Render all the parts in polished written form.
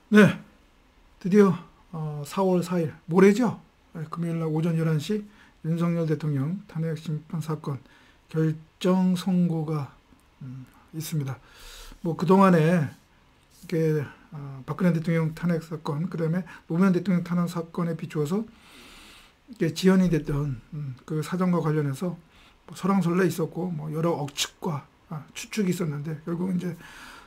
네, 드디어 4월 4일 모레죠. 네, 금요일날 오전 11시 윤석열 대통령 탄핵 심판 사건 결정 선고가 있습니다. 뭐 그동안에 이렇게 박근혜 대통령 탄핵 사건, 그다음에 노무현 대통령 탄핵 사건에 비추어서 이렇게 지연이 됐던 그 사정과 관련해서 뭐 설왕설래 있었고 뭐 여러 억측과 추측이 있었는데, 결국 이제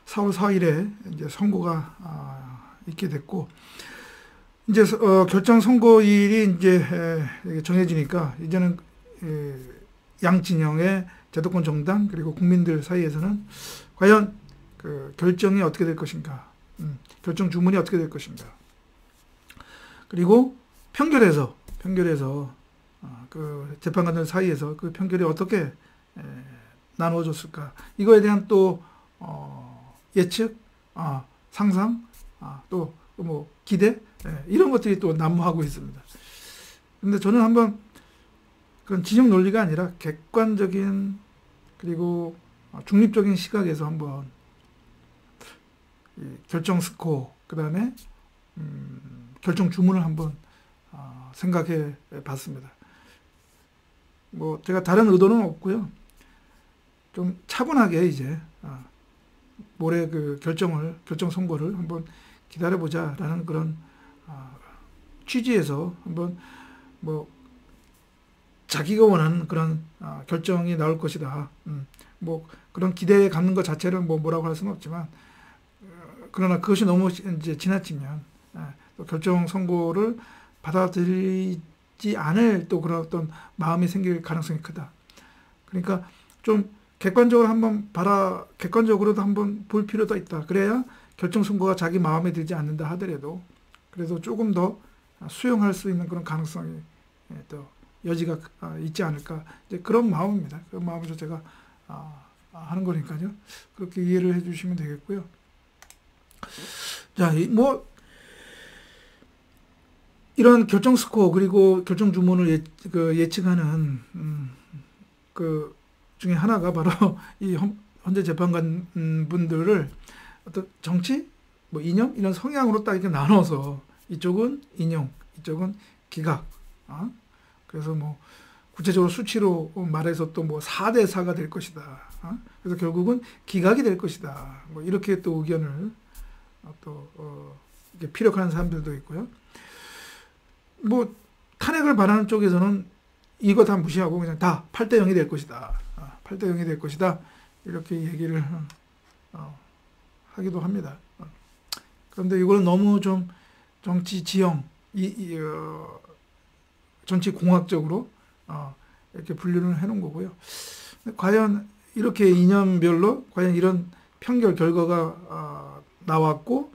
4월 4일에 이제 선고가 있게 됐고, 이제 결정 선고일이 이제 정해지니까 이제는 양 진영의 제도권 정당 그리고 국민들 사이에서는 과연 그 결정이 어떻게 될 것인가, 결정 주문이 어떻게 될 것인가, 그리고 편결해서 그 재판관들 사이에서 그 편결이 어떻게 나누어졌을까, 이거에 대한 또 예측, 상상, 또 뭐 기대, 이런 것들이 또 난무하고 있습니다. 근데 저는 한번 그런 진영 논리가 아니라 객관적인 그리고 중립적인 시각에서 한번 결정 스코어, 그 다음에 결정 주문을 한번 생각해 봤습니다. 뭐 제가 다른 의도는 없고요. 좀 차분하게 이제 모레 그 결정 선고를 한번 기다려보자라는 그런 취지에서 한번 뭐 자기가 원하는 그런 결정이 나올 것이다. 뭐 그런 기대에 갖는 것 자체를 뭐라고 할 수는 없지만, 그러나 그것이 너무 이제 지나치면 또 결정 선고를 받아들이지 않을 또 그런 어떤 마음이 생길 가능성이 크다. 그러니까 좀 객관적으로도 한번 볼 필요도 있다. 그래야 결정 선고가 자기 마음에 들지 않는다 하더라도 그래도 조금 더 수용할 수 있는 그런 가능성이 또 여지가 있지 않을까, 이제 그런 마음입니다. 그 마음에서 제가 하는 거니까요. 그렇게 이해를 해주시면 되겠고요. 자, 뭐 이런 결정 스코어 그리고 결정 주문을 예측하는 그 중에 하나가 바로 이 헌재 재판관 분들을 어떤 정치, 뭐 이념 이런 성향으로 딱 이렇게 나눠서 이쪽은 인용, 이쪽은 기각. 그래서 뭐 구체적으로 수치로 말해서 또 뭐 4대 4가 될 것이다. 그래서 결국은 기각이 될 것이다. 뭐 이렇게 또 의견을 또 이렇게 피력하는 사람들도 있고요. 뭐 탄핵을 바라는 쪽에서는 이거 다 무시하고 그냥 다 8대 0이 될 것이다. 8대 0이 될 것이다. 이렇게 얘기를 하기도 합니다. 그런데 이걸 너무 좀 정치 지형, 정치 공학적으로 이렇게 분류를 해놓은 거고요. 과연 이렇게 이념별로 과연 이런 편결 결과가 나왔고,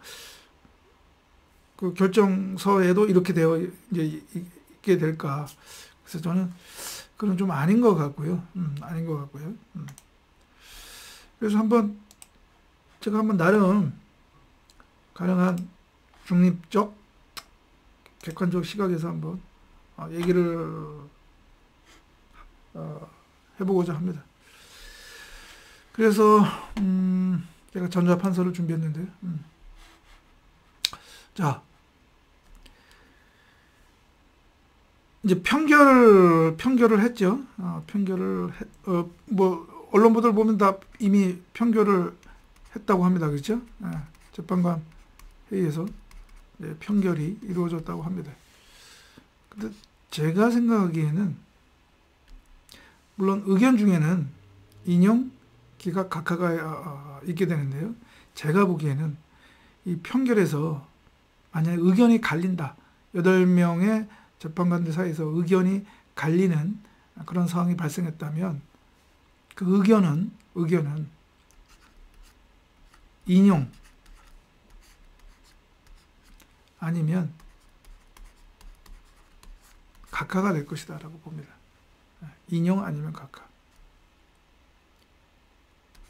그 결정서에도 이렇게 되어 이제 있게 될까? 그래서 저는 그건 좀 아닌 것 같고요. 아닌 것 같고요. 그래서 제가 한번 나름 가능한 중립적, 객관적 시각에서 한번 얘기를 해보고자 합니다. 그래서 제가 전자판서를 준비했는데요. 자, 이제 편결을 했죠. 뭐 언론 보도를 보면 다 이미 편결을 했다고 합니다. 그렇죠? 재판관 회의에서 편결이 이루어졌다고 합니다. 근데 제가 생각하기에는 물론 의견 중에는 인용, 기각, 각하가 있게 되는데요. 제가 보기에는 이 편결에서 만약에 의견이 갈린다, 8명의 재판관들 사이에서 의견이 갈리는 그런 상황이 발생했다면 그 의견은 인용 아니면 각하가 될 것이다 라고 봅니다. 인용 아니면 각하.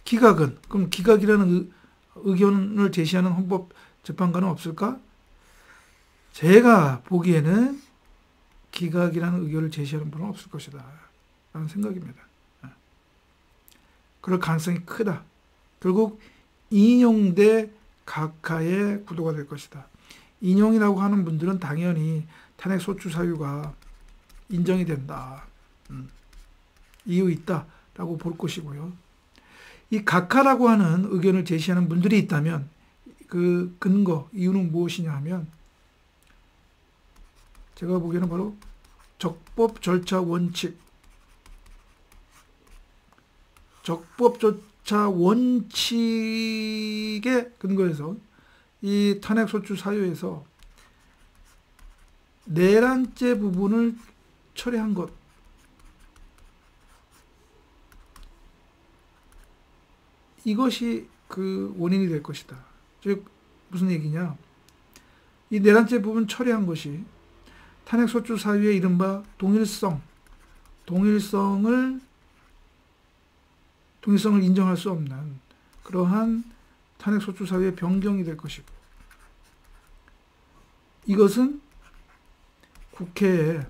기각은, 그럼 기각이라는 의견을 제시하는 헌법재판관은 없을까? 제가 보기에는 기각이라는 의견을 제시하는 분은 없을 것이다 라는 생각입니다. 그럴 가능성이 크다. 결국 인용 대 각하의 구도가 될 것이다. 인용이라고 하는 분들은 당연히 탄핵 소추 사유가 인정이 된다. 이유 있다라고 볼 것이고요. 이 각하라고 하는 의견을 제시하는 분들이 있다면 그 근거, 이유는 무엇이냐 하면 제가 보기에는 바로 적법 절차 원칙, 적법 절차 원칙에 근거해서 이 탄핵 소추 사유에서 내란죄 부분을 철회한 것, 이것이 그 원인이 될 것이다. 즉 무슨 얘기냐? 이 내란죄 부분 철회한 것이 탄핵 소추 사유의 이른바 동일성을 인정할 수 없는 그러한 탄핵 소추 사유의 변경이 될 것이고, 이것은 국회에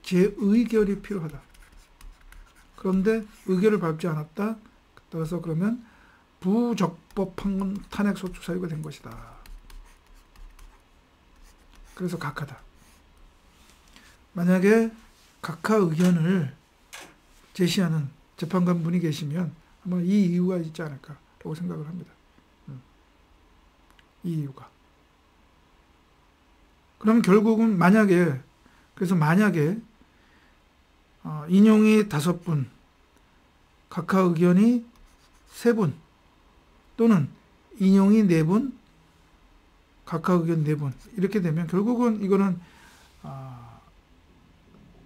재의결이 필요하다. 그런데 의결을 밟지 않았다. 따라서 그러면 부적법한 탄핵 소추 사유가 된 것이다. 그래서 각하다. 만약에 각하 의견을 제시하는 재판관 분이 계시면 아마 이 이유가 있지 않을까라고 생각을 합니다. 이 이유가. 그럼 결국은 만약에 인용이 5분, 각하 의견이 3분, 또는 인용이 4분, 각하 의견 4분, 이렇게 되면 결국은 이거는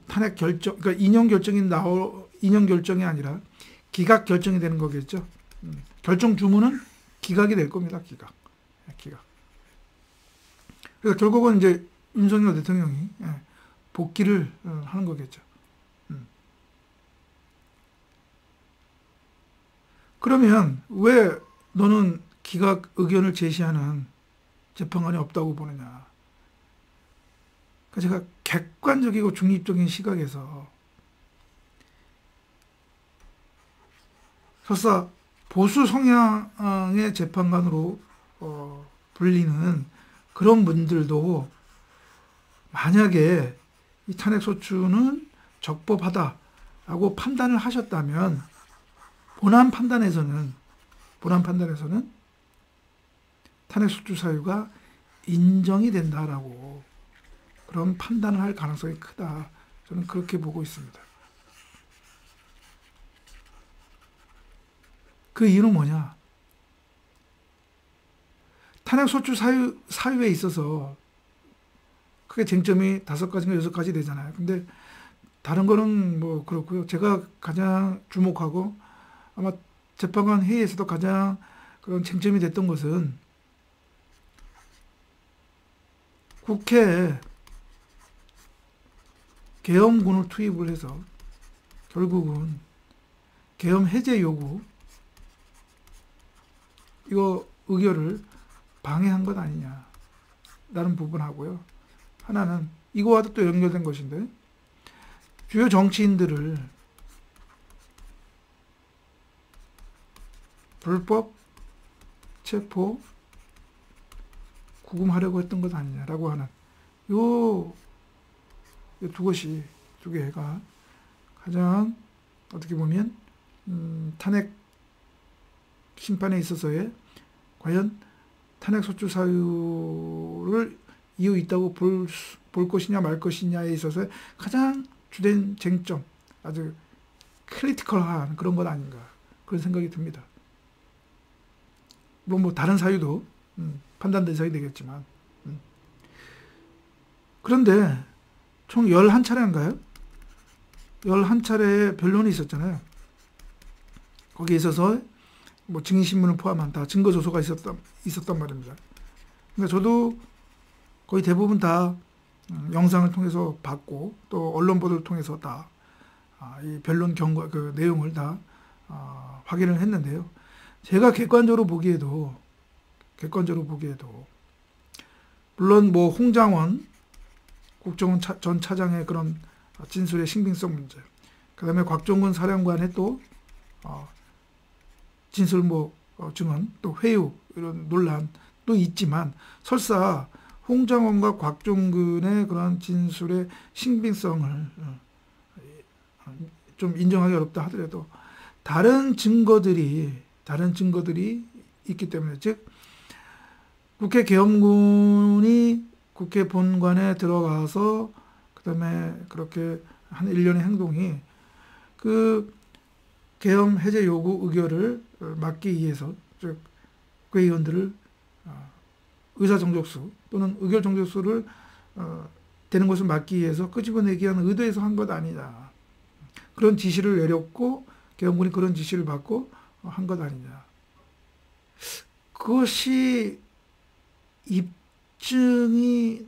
탄핵 결정, 그러니까 인용 결정이 아니라 기각 결정이 되는 거겠죠. 결정 주문은 기각이 될 겁니다. 기각. 그래서 결국은 이제 윤석열 대통령이 복귀를 하는 거겠죠. 그러면 왜 너는 기각 의견을 제시하는 재판관이 없다고 보느냐? 제가 객관적이고 중립적인 시각에서 설사 보수 성향의 재판관으로 불리는 그런 분들도 만약에 이 탄핵 소추는 적법하다라고 판단을 하셨다면 본안 판단에서는 탄핵 소추 사유가 인정이 된다라고 그런 판단을 할 가능성이 크다. 저는 그렇게 보고 있습니다. 그 이유는 뭐냐? 탄핵 소추 사유에 있어서 크게 쟁점이 5가지인가 6가지 되잖아요. 근데 다른 거는 뭐 그렇고요. 제가 가장 주목하고 아마 재판관 회의에서도 가장 그런 쟁점이 됐던 것은 국회에 계엄군을 투입을 해서 결국은 계엄 해제 요구, 이거 의결을 방해한 것 아니냐라는 부분하고요. 하나는 이거와도 또 연결된 것인데, 주요 정치인들을 불법 체포 구금하려고 했던 것 아니냐라고 하는 요 두 개가 가장 어떻게 보면 탄핵 심판에 있어서의 과연 탄핵 소추 사유를 이유 있다고 볼 것이냐 말 것이냐에 있어서 가장 주된 쟁점, 아주 크리티컬한 그런 것 아닌가, 그런 생각이 듭니다. 물론 뭐 다른 사유도 판단 대상이 되겠지만, 그런데 총 11차례인가요? 11차례의 변론이 있었잖아요. 거기에 있어서 뭐 증인신문을 포함한 다 증거조서가 있었단 말입니다. 그러니까 저도 거의 대부분 다 영상을 통해서 봤고, 또 언론 보도를 통해서 다 이 변론 그 내용을 다 확인을 했는데요. 제가 객관적으로 보기에도 물론 뭐 홍장원 국정원 전 차장의 그런 진술의 신빙성 문제, 그 다음에 곽종근 사령관의 또 진술 증언, 또 회유 이런 논란도 있지만 설사 홍장원과 곽종근의 그러한 진술의 신빙성을 좀 인정하기 어렵다 하더라도 다른 증거들이 있기 때문에, 즉 국회 계엄군이 국회 본관에 들어가서 그다음에 그렇게 한 일련의 행동이 그 계엄 해제 요구 의결을 막기 위해서, 즉 국회의원들을 의사 정족수 또는 의결 정족수를 되는 것을 막기 위해서 끄집어내기 위한 의도에서 한 것 아니냐, 그런 지시를 내렸고 계엄군이 그런 지시를 받고 한 것 아니냐, 그것이 입증이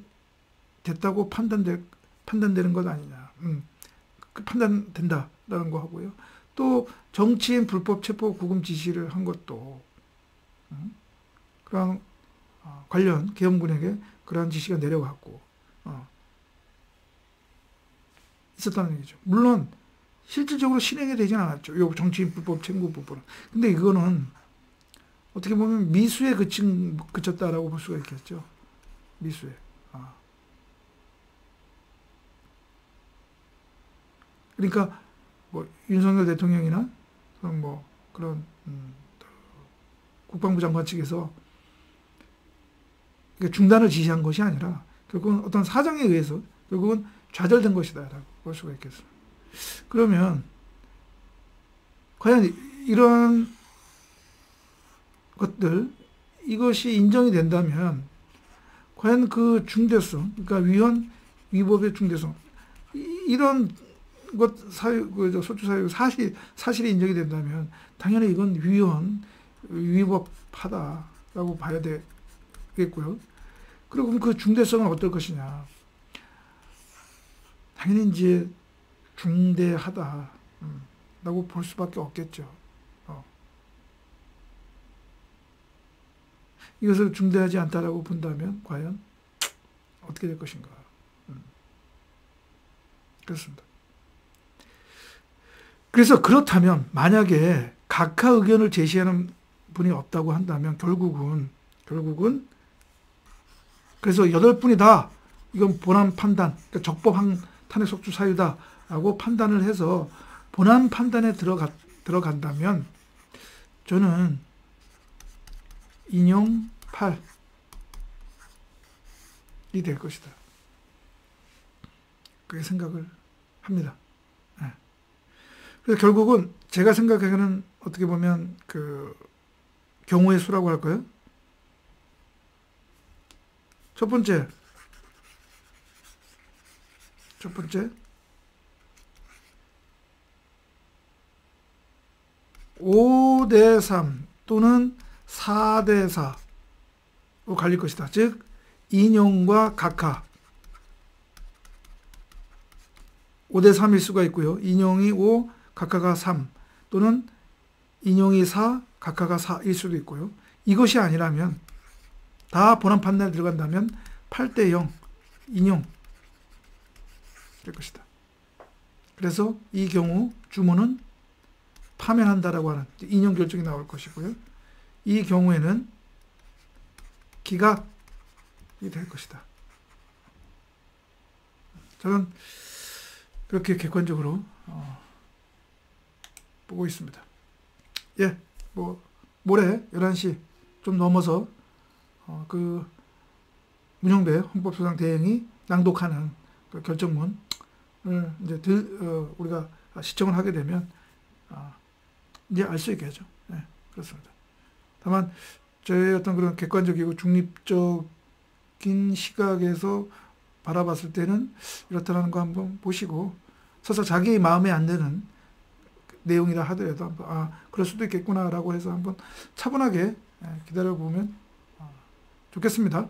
됐다고 판단되는 것 아니냐, 판단된다라는 거 하고요. 또 정치인 불법 체포 구금 지시를 한 것도 그런 관련 계엄군에게 그러한 지시가 내려갔고 있었다는 얘기죠. 물론 실질적으로 실행이 되진 않았죠. 요 정치인 불법 체포 부분은. 근데 이거는 어떻게 보면 미수에 그쳤다라고 볼 수가 있겠죠. 미수에. 그러니까 뭐 윤석열 대통령이나 뭐 그런 국방부 장관 측에서 중단을 지시한 것이 아니라 결국은 어떤 사정에 의해서 결국은 좌절된 것이다라고 볼 수가 있겠습니다. 그러면 과연 이러한 것들, 이것이 인정이 된다면 과연 그 중대성, 그러니까 위헌 위법의 중대성, 이런 것 소추 사유 사실이 인정이 된다면 당연히 이건 위헌 위법하다라고 봐야 되겠고요. 그리고 그 중대성은 어떨 것이냐? 당연히 이제 중대하다라고 볼 수밖에 없겠죠. 이것을 중대하지 않다라고 본다면 과연 어떻게 될 것인가? 그렇습니다. 그래서 그렇다면 만약에 각하 의견을 제시하는 분이 없다고 한다면 결국은 그래서 8분이다. 이건 본안 판단, 그러니까 적법한 탄핵 속주 사유다라고 판단을 해서 본안 판단에 들어간다면 저는 인용 8이 될 것이다. 그렇게 생각을 합니다. 네. 그래서 결국은 제가 생각하기에는 어떻게 보면 그 경우의 수라고 할까요? 첫 번째 5대3 또는 4대4로 갈릴 것이다. 즉 인용과 각하 5대3일 수가 있고요. 인용이 5, 각하가 3 또는 인용이 4, 각하가 4일 수도 있고요. 이것이 아니라면 다 본안 판단에 들어간다면 8대0 인용 될 것이다. 그래서 이 경우 주문은 파면한다라고 하는 인용 결정이 나올 것이고요. 이 경우에는 기각이 될 것이다. 저는 그렇게 객관적으로 보고 있습니다. 예, 뭐 모레 11시 좀 넘어서 그 문형배 헌법소장 대행이 낭독하는 그 결정문을 이제 우리가 시청을 하게 되면 이제 알 수 있겠죠. 네, 그렇습니다. 다만 저의 어떤 그런 객관적이고 중립적인 시각에서 바라봤을 때는 이렇다는 거 한번 보시고 설사 자기 마음에 안 드는 내용이라 하더라도 한번 그럴 수도 있겠구나라고 해서 한번 차분하게 기다려보면 좋겠습니다.